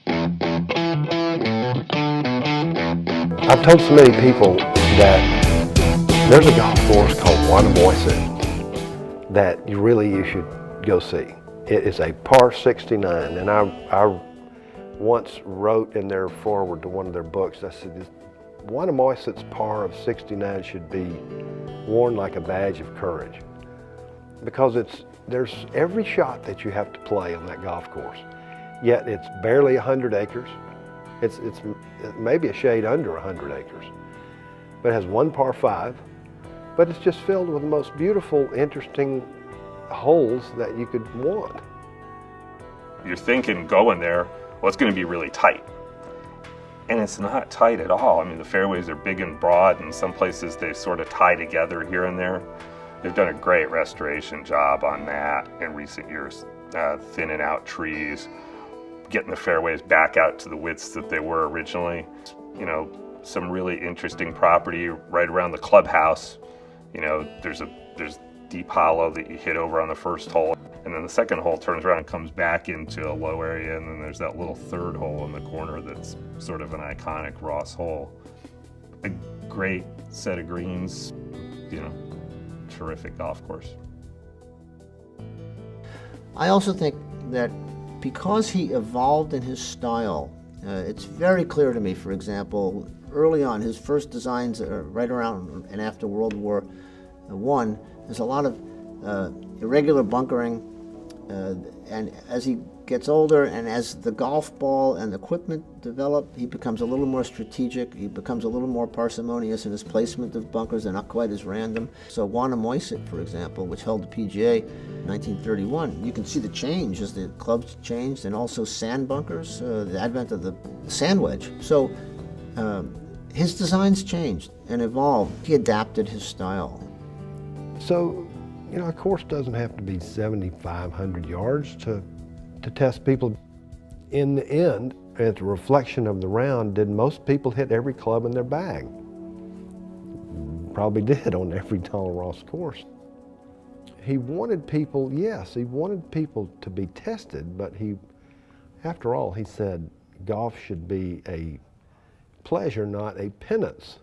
I've told so many people that there's a golf course called Wannamoisett that you should go see. It is a par 69, and I once wrote in their foreword to one of their books, I said, Wannamoisett's par of 69 should be worn like a badge of courage, because there's every shot that you have to play on that golf course, yet it's barely 100 acres. It's maybe a shade under 100 acres, but it has one par 5, but it's just filled with the most beautiful, interesting holes that you could want. You're thinking going there, well, it's going to be really tight. And it's not tight at all. I mean, the fairways are big and broad, and some places they sort of tie together here and there. They've done a great restoration job on that in recent years, thinning out trees, getting the fairways back out to the widths that they were originally. You know, some really interesting property right around the clubhouse. You know, there's deep hollow that you hit over on the first hole, and then the second hole turns around and comes back into a low area, and then there's that little third hole in the corner that's sort of an iconic Ross hole. A great set of greens, you know, terrific golf course. I also think that because he evolved in his style, it's very clear to me, for example, early on, his first designs right around and after World War I, there's a lot of irregular bunkering, and as he gets older and as the golf ball and equipment develop, he becomes a little more strategic, he becomes a little more parsimonious in his placement of bunkers. They're not quite as random. So Wannamoisett, for example, which held the PGA in 1931, you can see the change as the clubs changed, and also sand bunkers, the advent of the sand wedge. So his designs changed and evolved. He adapted his style. So, you know, a course doesn't have to be 7,500 yards to test people. In the end, at the reflection of the round, did most people hit every club in their bag? Probably did on every Donald Ross course. He wanted people, yes, he wanted people to be tested, but after all, he said golf should be a pleasure, not a penance.